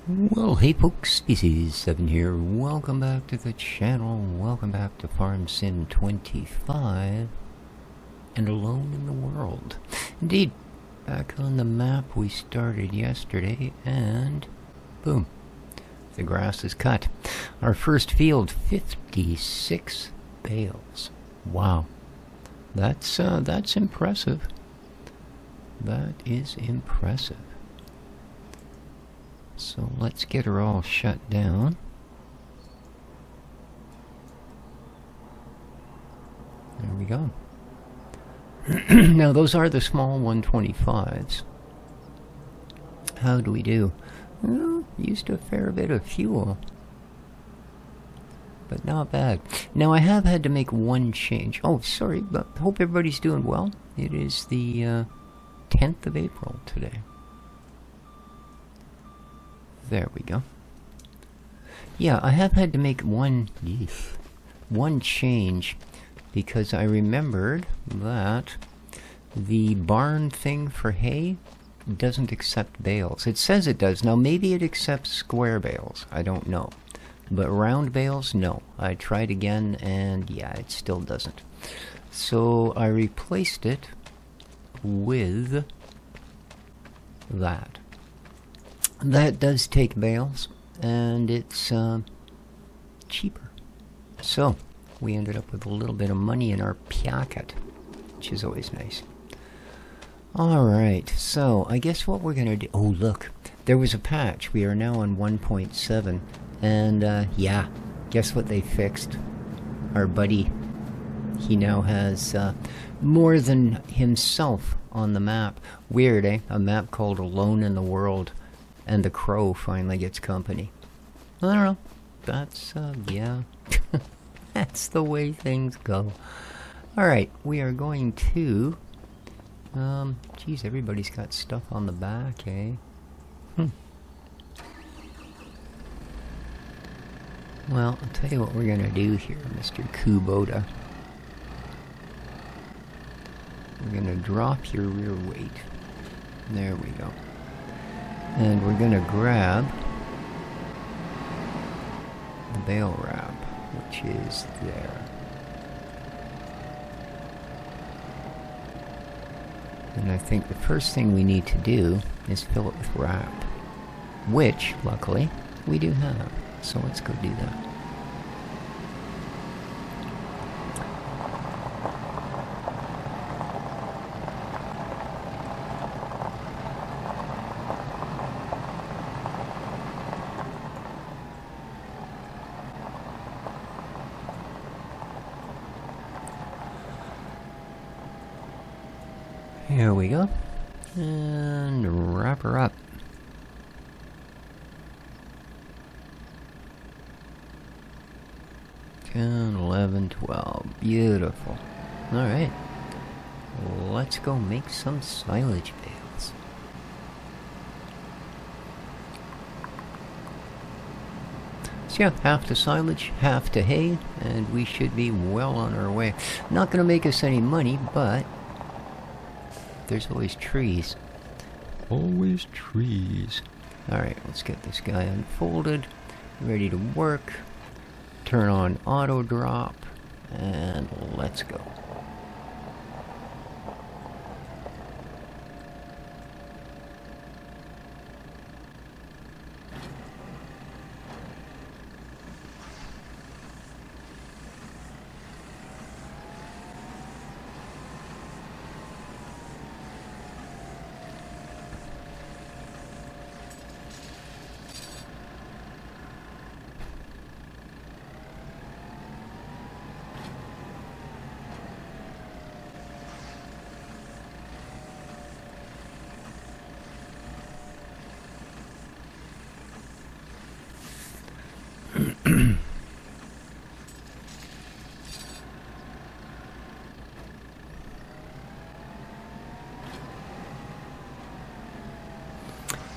Well, hey folks, this is Seven here. Welcome back to the channel. Welcome back to Farm Sim 25 and Alone in the World. Indeed, back on the map we started yesterday, and boom, the grass is cut. Our first field, 56 bales. Wow, that's impressive. That is impressive. So let's get her all shut down. There we go. Now those are the small 125s. How do we do? Well, used a fair bit of fuel, but not bad. Now I have had to make one change. Oh, sorry, but hope everybody's doing well. It is the 10th of April today. There we go. Yeah, I have had to make one change because I remembered that the barn thing for hay doesn't accept bales. It says it does. Now maybe it accepts square bales. I don't know. But round bales, no. I tried again and yeah, it still doesn't. So I replaced it with that. That does take bales, and it's cheaper. So, we ended up with a little bit of money in our pocket, which is always nice. Alright, so I guess what we're going to do... Oh, look, there was a patch. We are now on 1.7, and yeah, guess what they fixed? Our buddy, he now has more than himself on the map. Weird, eh? A map called Alone in the World. And the crow finally gets company. I don't know. That's, yeah. That's the way things go. Alright, we are going to... geez, everybody's got stuff on the back, eh? Well, I'll tell you what we're gonna do here, Mr. Kubota. We're gonna drop your rear weight. There we go. And we're going to grab the bale wrap, which is there. And I think the first thing we need to do is fill it with wrap, which, luckily, we do have. So let's go do that. Here we go. And wrap her up. Ten, 11, 12. Beautiful. Alright. Let's go make some silage bales. So yeah, half to silage, half to hay, and we should be well on our way. Not gonna make us any money, but there's always trees. Always trees. Alright, let's get this guy unfolded. Ready to work. Turn on auto drop. And let's go.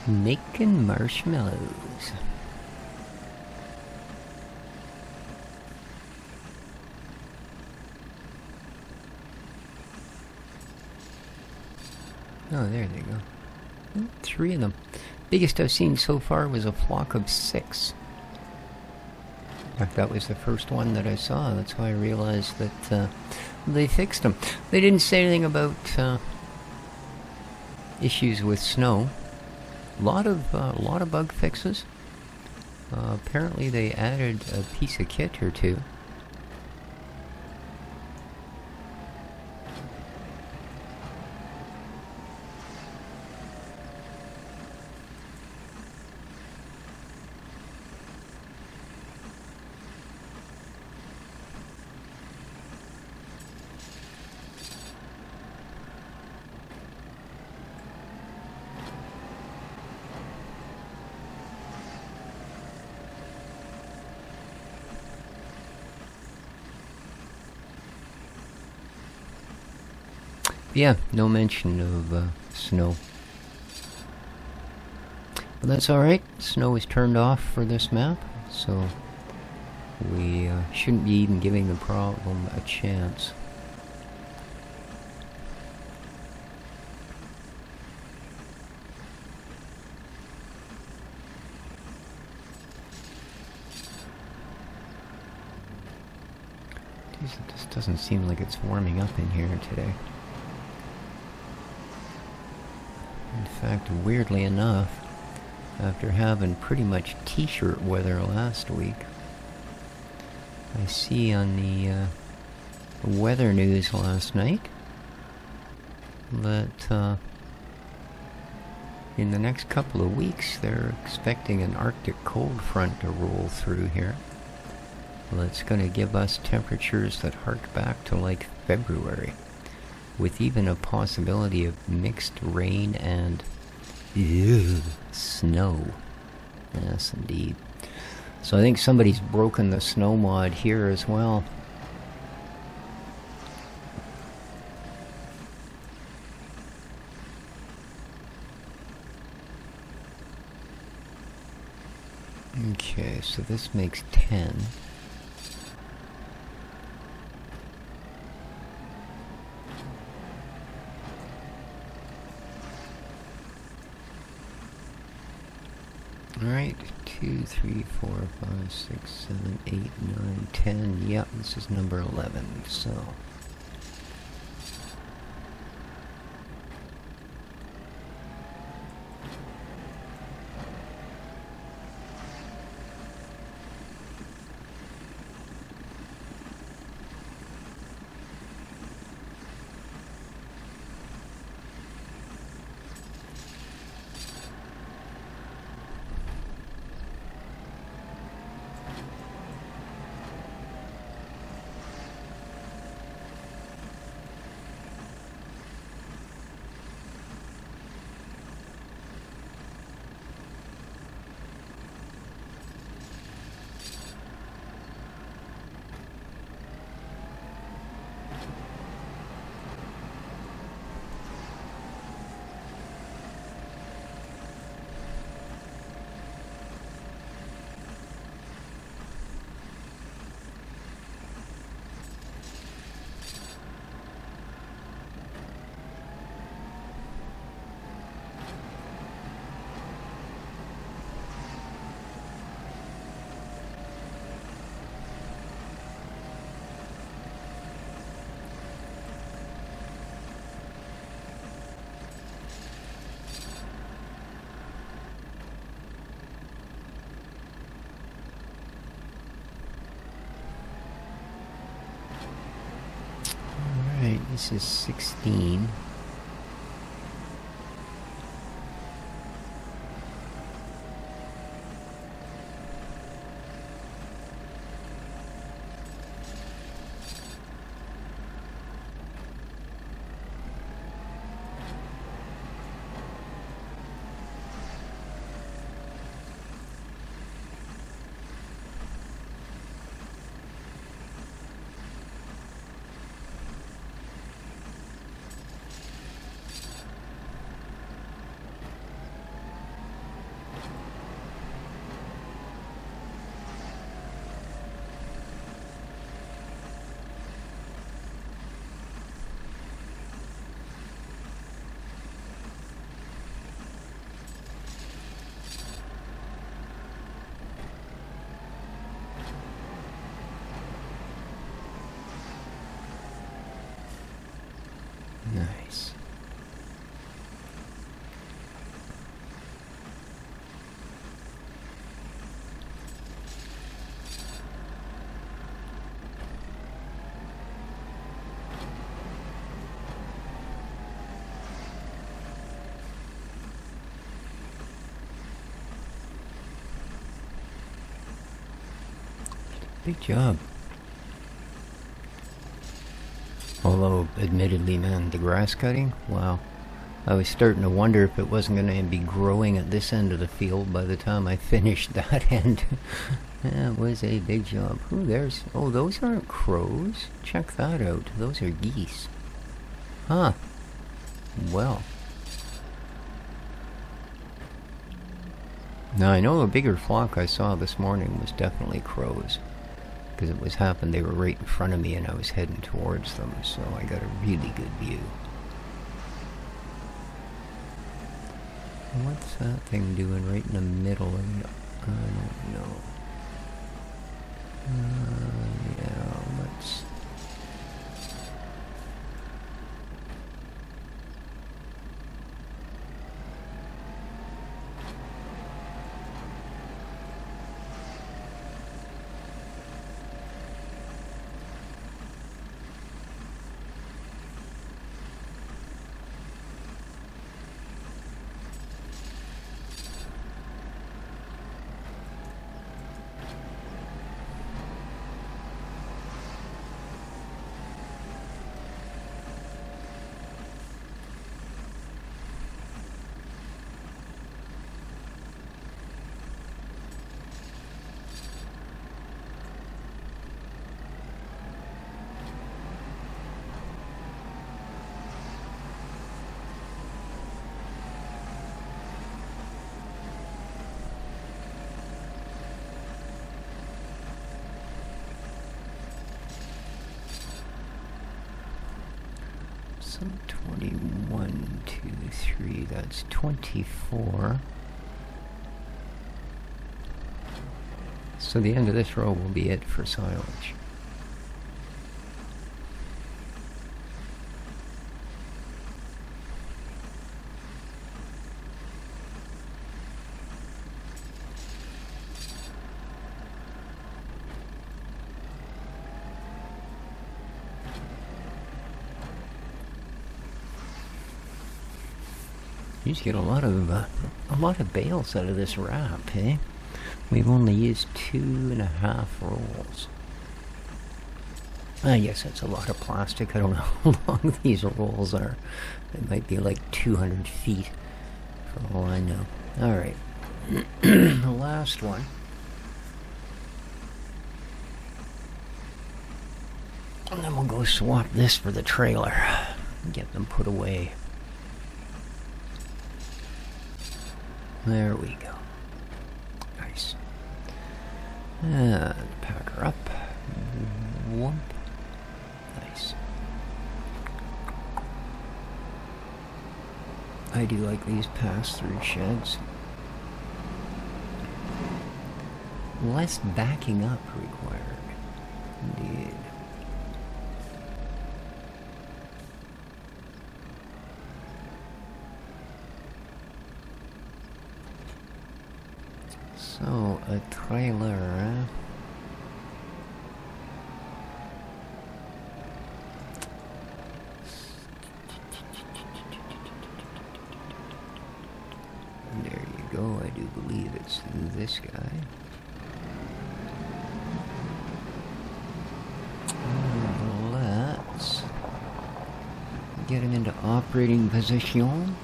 Making marshmallows. Oh, there they go. 3 of them. Biggest I've seen so far was a flock of 6. In fact, that was the first one that I saw. That's why I realized that they fixed them. They didn't say anything about issues with snow. A lot of bug fixes. Apparently they added a piece of kit or two. Yeah, no mention of snow. But that's alright. Snow is turned off for this map, so we shouldn't be even giving the problem a chance. Jeez, it just doesn't seem like it's warming up in here today. In fact, weirdly enough, after having pretty much t-shirt weather last week, I see on the weather news last night that in the next couple of weeks they're expecting an Arctic cold front to roll through here. Well, it's going to give us temperatures that hark back to like February, with even a possibility of mixed rain and snow. Yes, indeed. So I think somebody's broken the snow mod here as well. Okay, so this makes 10. Alright, 2, 3, 4, 5, 6, 7, 8, 9, 10. Yep, this is number 11, so... Alright, this is 16. Nice. Big job. Although, admittedly, man, the grass cutting, wow. I was starting to wonder if it wasn't going to be growing at this end of the field by the time I finished that end. That was a big job. Ooh, there's... Oh, those aren't crows. Check that out. Those are geese. Huh. Well. Now, I know a bigger flock I saw this morning was definitely crows. Because it was happened, they were right in front of me and I was heading towards them, so I got a really good view. What's that thing doing right in the middle of the... I don't know. Yeah, let's... So 21, 2, 3, that's 24. So the end of this row will be it for silage. You just get a lot of bales out of this wrap, eh? We've only used 2.5 rolls. Yes, that's a lot of plastic. I don't know how long these rolls are. They might be like 200 feet, for all I know. Alright. The last one. And then we'll go swap this for the trailer. And get them put away. There we go. Nice. And pack her up. Whoop. Nice. I do like these pass-through sheds. Less backing up required. Indeed. So, a trailer... There you go, I do believe it's this guy. Let's get him into operating position.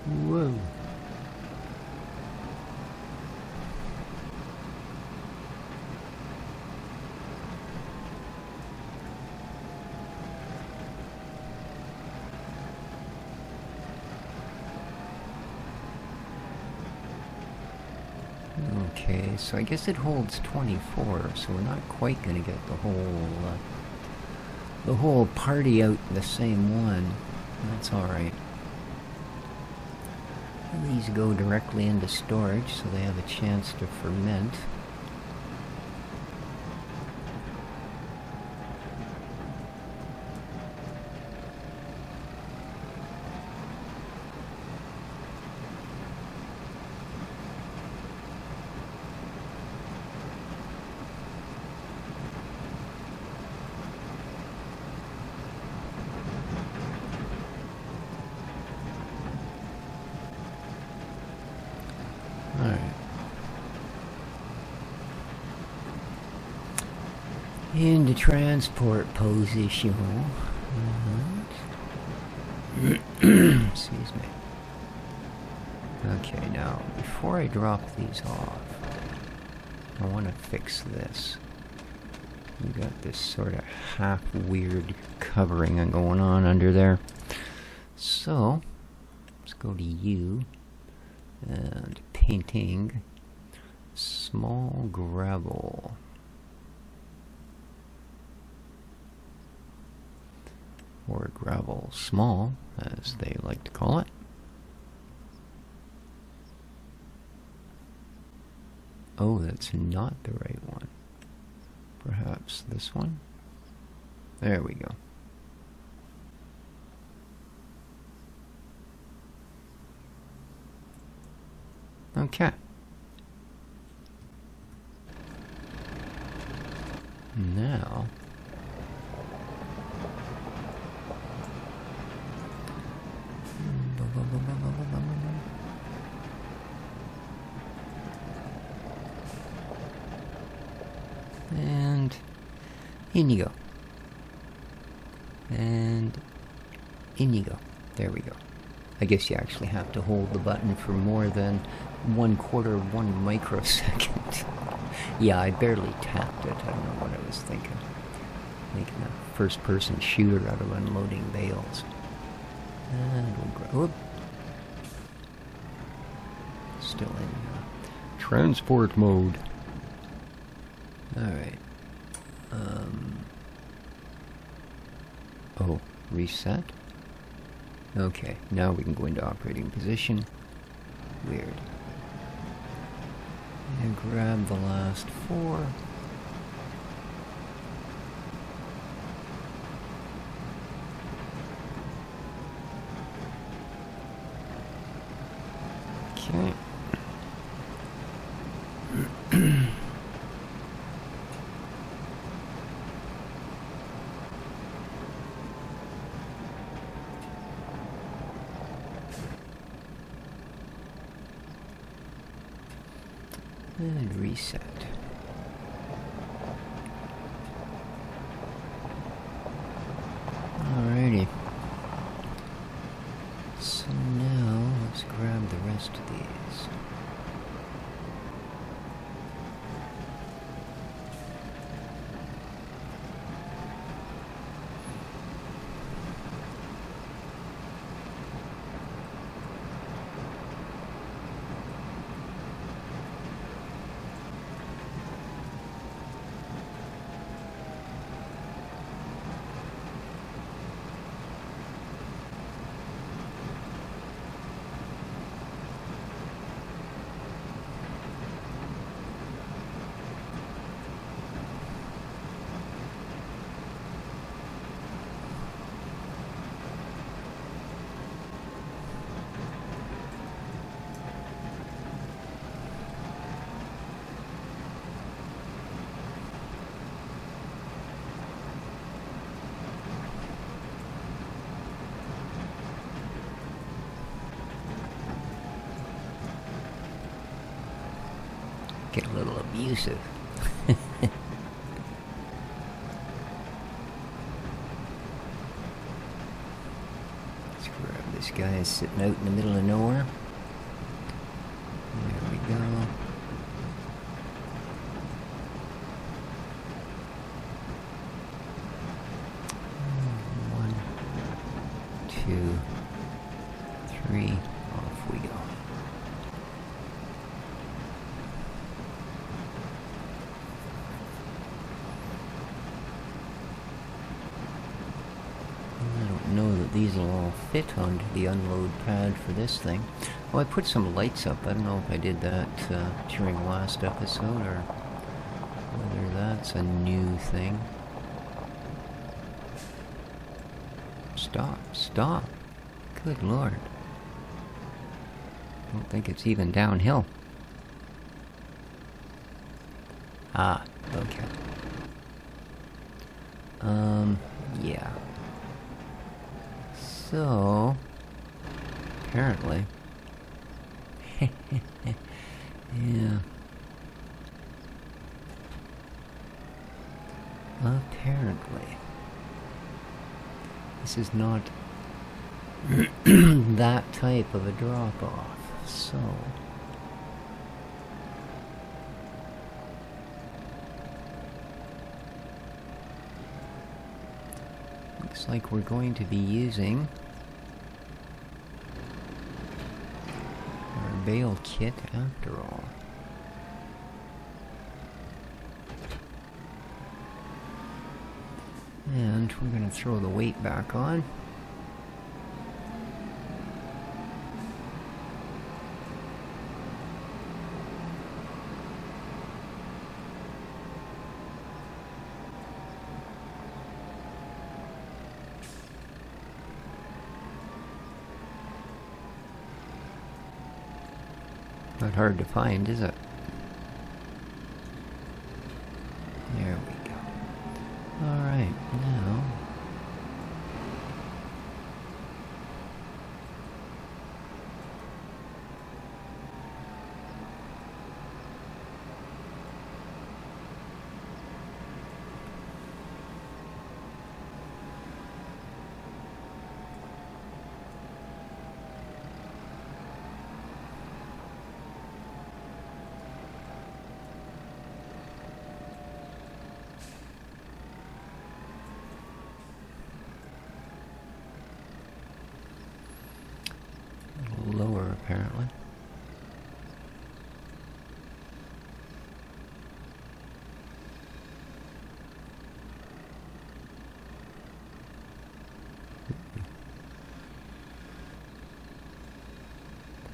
Whoa. Okay, so I guess it holds 24, so we're not quite going to get the whole party out in the same one. That's alright. These go directly into storage, so they have a chance to ferment. Alright. Into transport position. Excuse me. Okay, now, before I drop these off, I want to fix this. You got this sort of half-weird covering going on under there. So, let's go to U, and painting, small gravel. Or gravel small, as they like to call it. Oh, that's not the right one. Perhaps this one? There we go. Okay. Now, and in you go. And in you go. There we go. I guess you actually have to hold the button for more than 1/4 of 1 microsecond. Yeah, I barely tapped it. I don't know what I was thinking. Making a first-person shooter out of unloading bales. And we'll still in transport mode. Alright. Oh, reset? Okay, now we can go into operating position. Weird. And grab the last 4. Okay. And reset. Alrighty. So now let's grab the rest of these. Get a little abusive. Let's grab this guy sitting out in the middle of nowhere. There we go. One, 2, 3, off we go. these will all fit onto the unload pad for this thing. Oh, I put some lights up. I don't know if I did that during last episode or whether that's a new thing. Stop, stop. Good Lord. I don't think it's even downhill. Ah, okay. Yeah. So, apparently. Yeah. Apparently. This is not that type of a drop-off, so... Looks like we're going to be using our bale kit after all. And we're going to throw the weight back on. Not hard to find, is it? There we go. Alright, now... lower, apparently.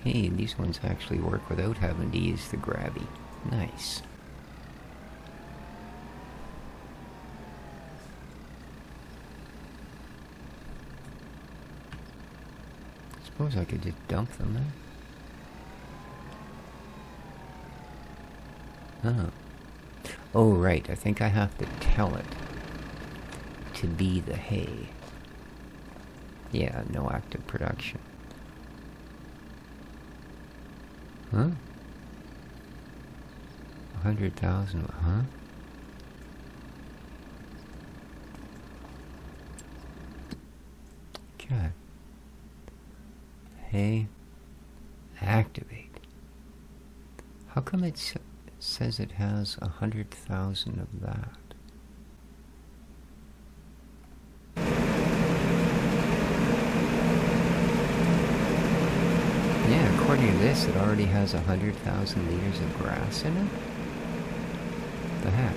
Hey, these ones actually work without having to use the grabby. Nice. Suppose I could just dump them there. Oh. Oh, right. I think I have to tell it to be the hay. Yeah, no active production. Huh? 100,000, huh? Okay. Hey, activate. How come it says it has 100,000 of that? Yeah, according to this, it already has 100,000 liters of grass in it? The heck?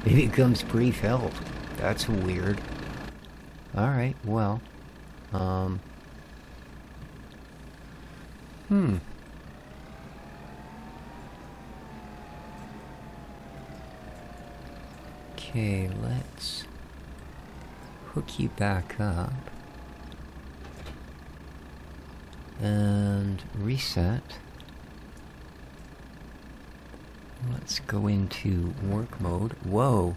Maybe it comes pre-filled. That's weird. Alright, well, Okay, let's hook you back up and reset. Let's go into work mode. Whoa!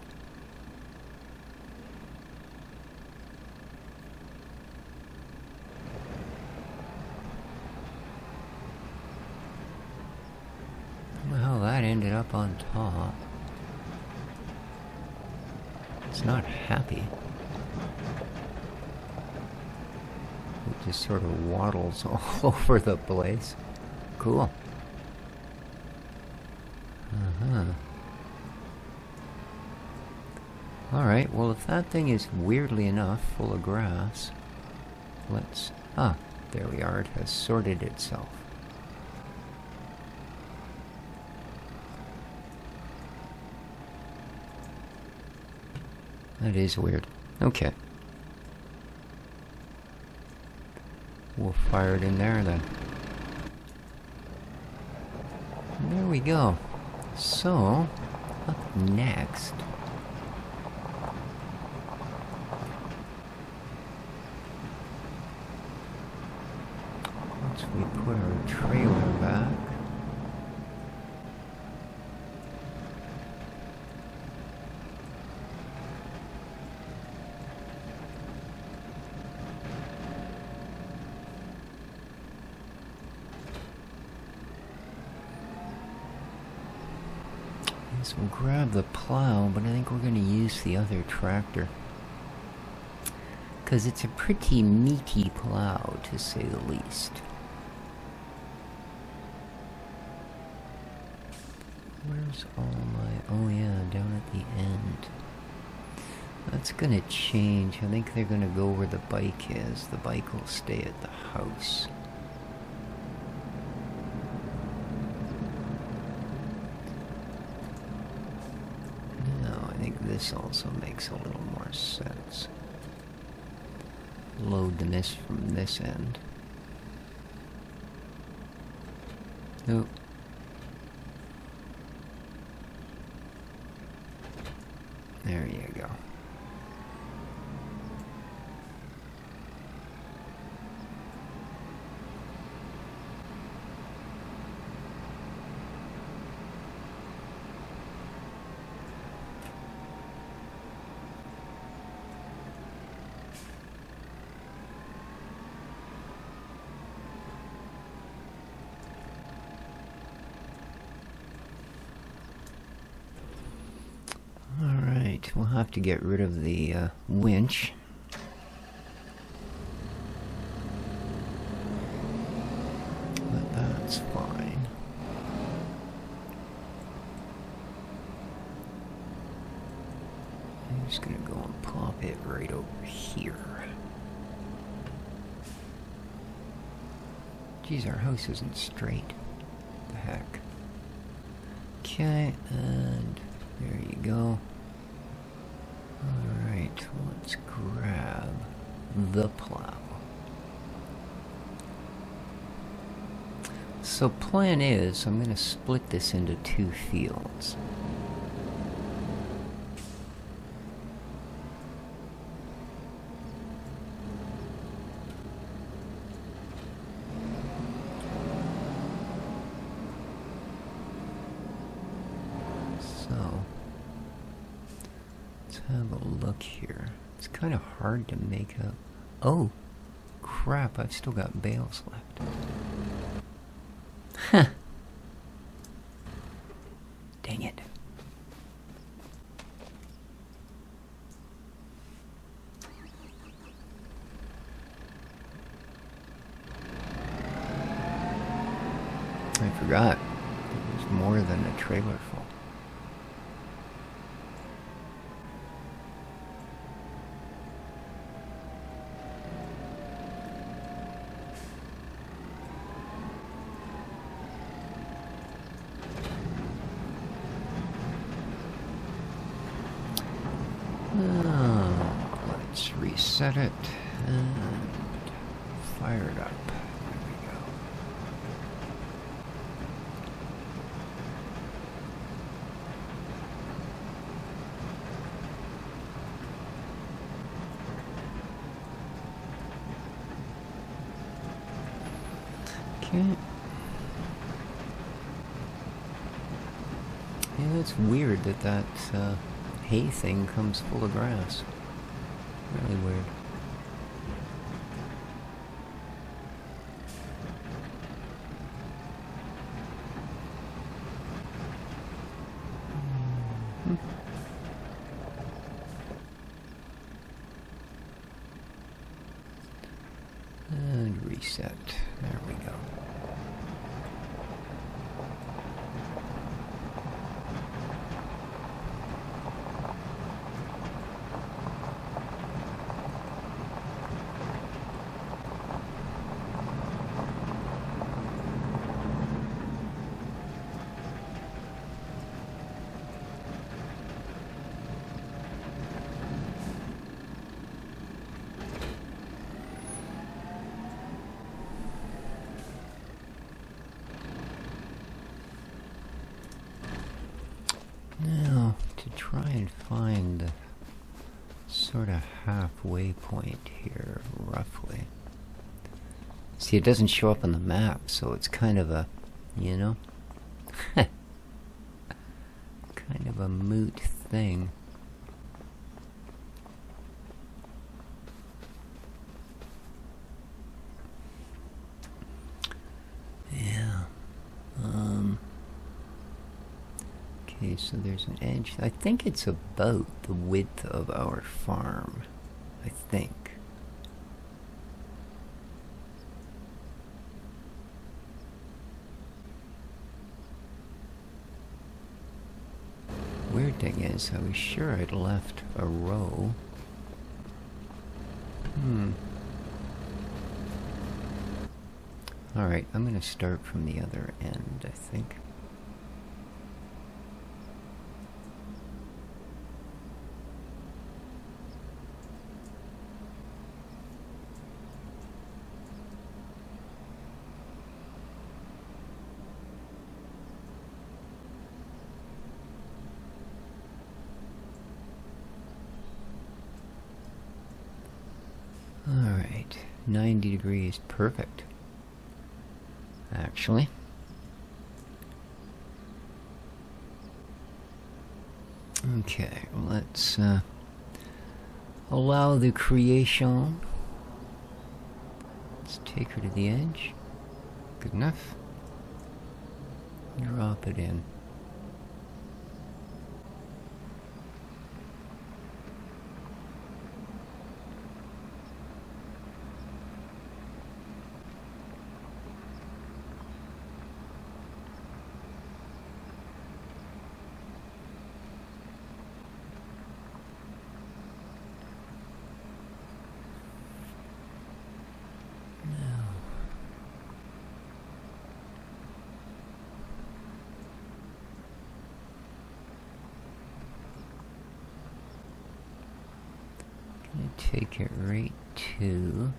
Well, that ended up on top. It's not happy. It just sort of waddles all over the place. Cool. Alright, well if that thing is weirdly enough full of grass, let's... Ah, there we are, it has sorted itself. That is weird. Okay. We'll fire it in there then. And there we go. So, up next... once we put our trailer back... so we'll grab the plow, but I think we're going to use the other tractor. Because it's a pretty meaty plow, to say the least. Where's all my... oh yeah, down at the end. That's going to change. I think they're going to go where the bike is. The bike will stay at the house. This also makes a little more sense. Load the mist from this end. Nope. There you go. We'll have to get rid of the winch. But that's fine. I'm just gonna go and pop it right over here. Geez, our house isn't straight. What the heck? Okay, and there you go. Alright, let's grab the plow. So plan is, I'm going to split this into 2 fields. Have a look here. It's kind of hard to make up. Oh, crap, I've still got bales left. Huh. Dang it. I forgot. There's more than a trailer full. Let's reset it and fire it up. There we go. Okay. Yeah, it's weird that that hay thing comes full of grass. Really weird. And reset. There we go. sort of halfway point here, roughly. See, it doesn't show up on the map, so it's kind of a, you know, kind of a moot thing. Yeah. Okay, so there's an edge. I think it's about the width of our farm. I think. Weird thing is, I was sure I'd left a row. Alright, I'm going to start from the other end, I think. Alright, 90 degrees, perfect. Actually. Okay, let's allow the creation. Let's take her to the edge. Good enough. Drop it in. Take it right to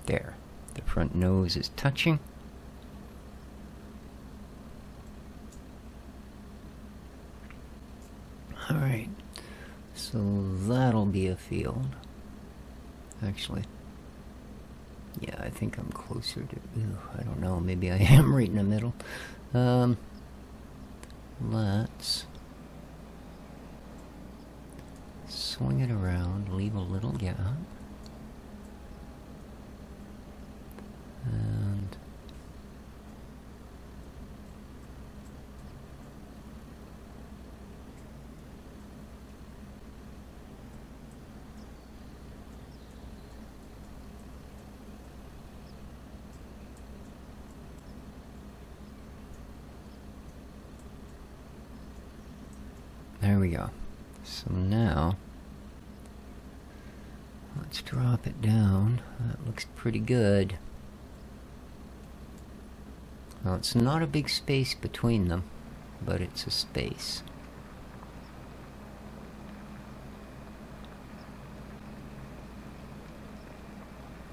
there. The front nose is touching. Alright, so that'll be a field. Actually, yeah, I think I'm closer to, I don't know, maybe I am right in the middle. Let's swing it around, leave a little gap, and there we go. So now let's drop it down. That looks pretty good. Well, it's not a big space between them, but it's a space.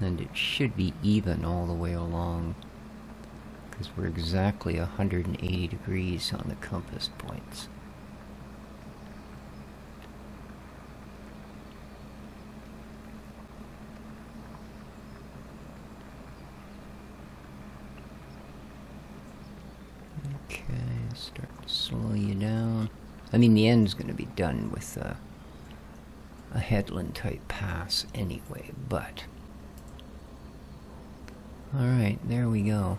And it should be even all the way along, because we're exactly 180 degrees on the compass points. Start to slow you down. I mean, the end's going to be done with a headland type pass anyway, but alright, there we go.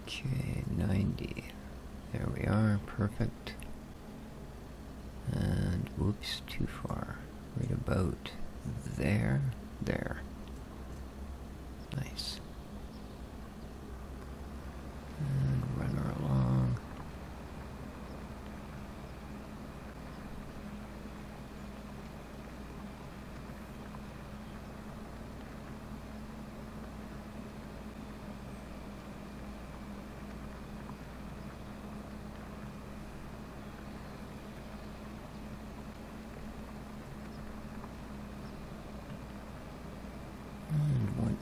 Okay, 90. There we are, perfect. And, whoops, too far. Right about there. There. Nice. And run her along.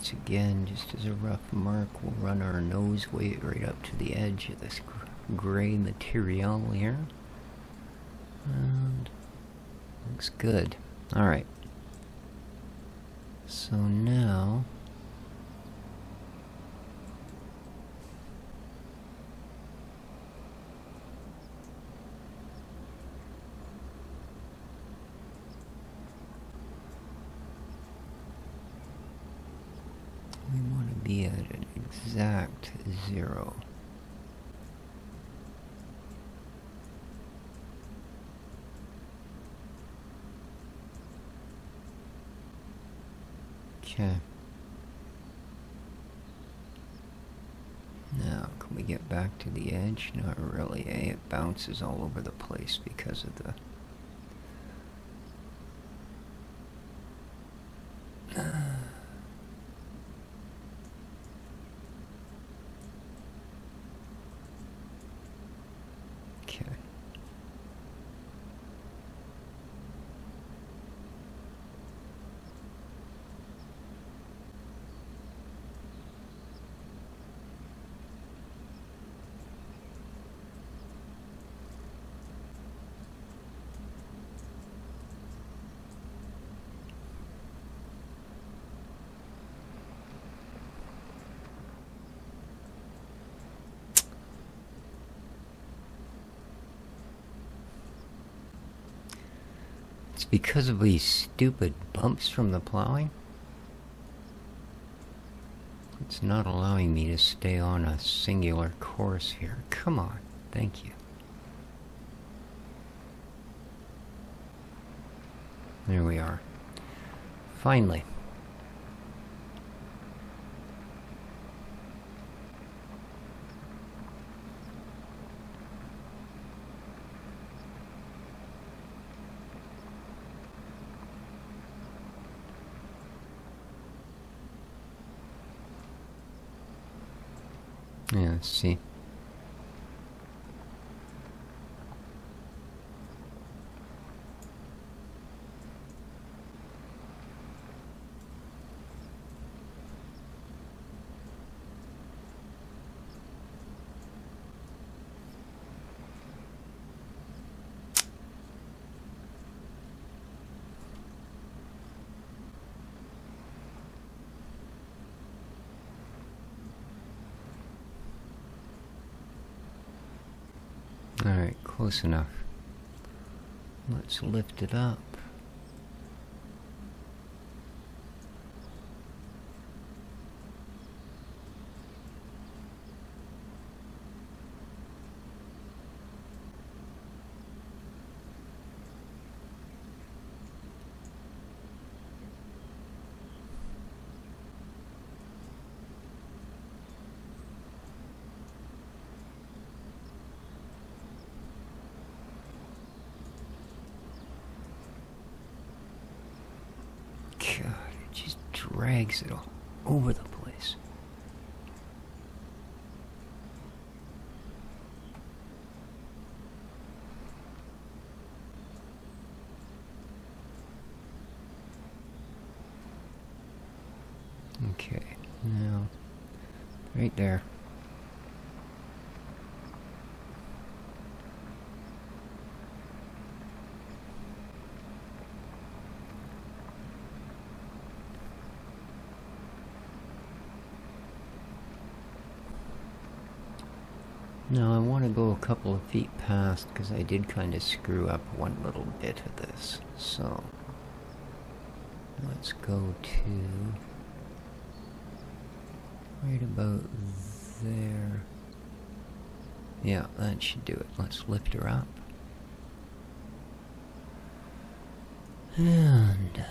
once again, just as a rough mark, we'll run our nose weight right up to the edge of this gray material here. And looks good. Alright. So now we want to be at an exact 0. Okay. Now, can we get back to the edge? Not really, eh? It bounces all over the place because of the... Okay. It's because of these stupid bumps from the plowing. It's not allowing me to stay on a singular course here. Come on. Thank you. There we are. Finally. Yeah, let's see. Alright, close enough. Let's lift it up. God, it just drags it all over the place. Okay, now, right there. Now I want to go a couple of feet past because I did kind of screw up one little bit of this. So let's go to right about there. Yeah, that should do it. Let's lift her up. And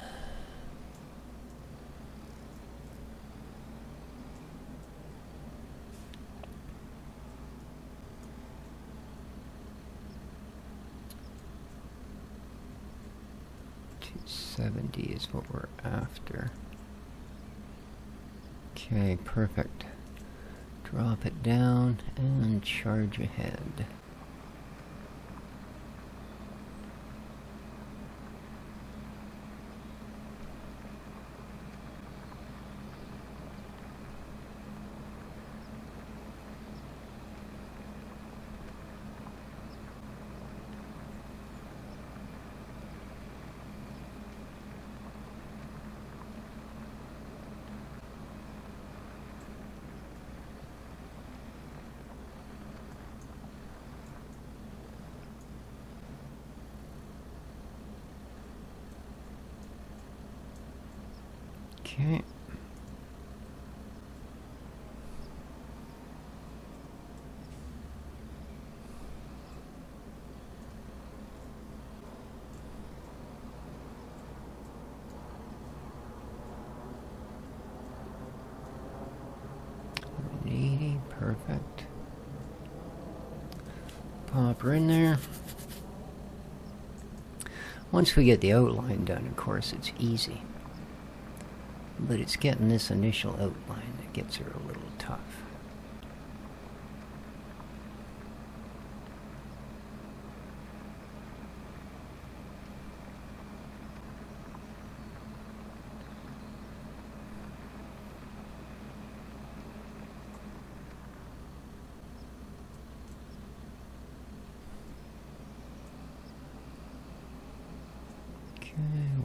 70 is what we're after. Okay, perfect. Drop it down and charge ahead. Okay. Perfect. Pop her in there. Once we get the outline done, of course, it's easy. But it's getting this initial outline that gets her a little tough.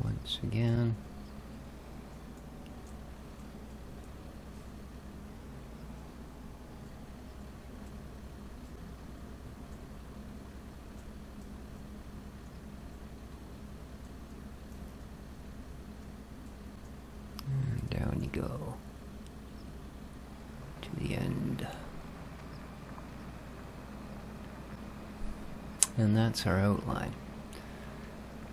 Once again. And down you go to the end. And that's our outline.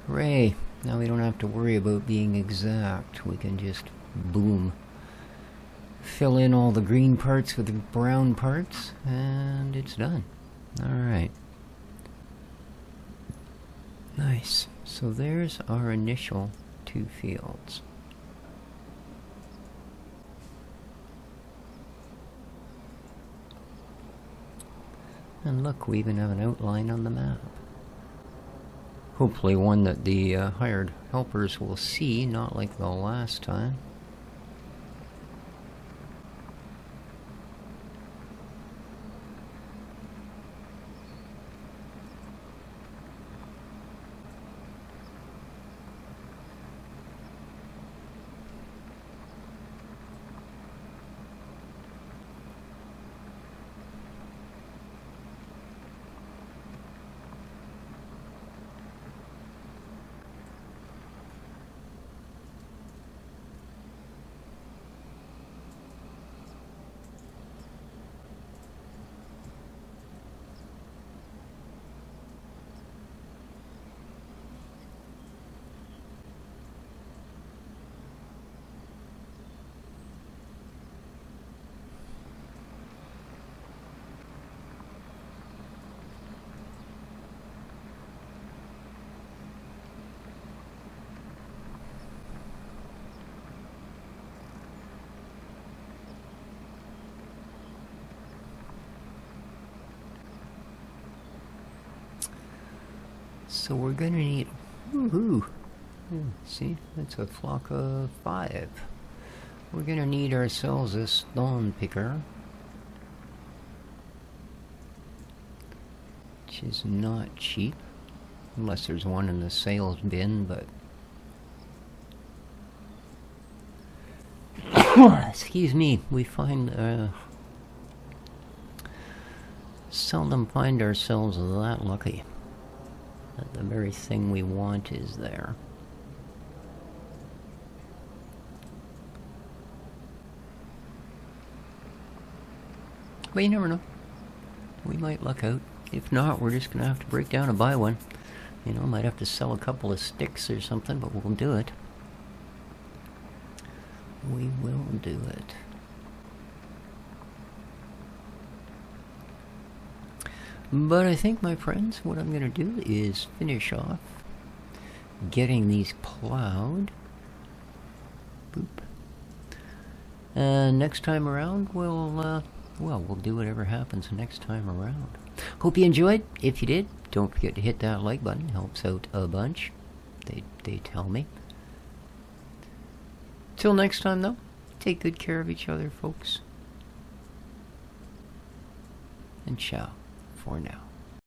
Hooray! Now we don't have to worry about being exact. We can just, boom, fill in all the green parts with the brown parts, and it's done. Alright. Nice. So there's our initial 2 fields. And look, we even have an outline on the map. Hopefully one that the hired helpers will see, not like the last time. So we're gonna need, woohoo! Yeah, see, that's a flock of 5. We're gonna need ourselves a stone picker, which is not cheap, unless there's one in the sales bin, but excuse me, we find seldom find ourselves that lucky that the very thing we want is there. But you never know. We might luck out. If not, we're just gonna have to break down and buy one. You know, might have to sell a couple of sticks or something, but we'll do it. We will do it. But I think, my friends, what I'm going to do is finish off getting these plowed. Boop. And next time around, well, we'll do whatever happens next time around. Hope you enjoyed. If you did, don't forget to hit that like button. Helps out a bunch. They tell me. Till next time, though, take good care of each other, folks. And ciao for now.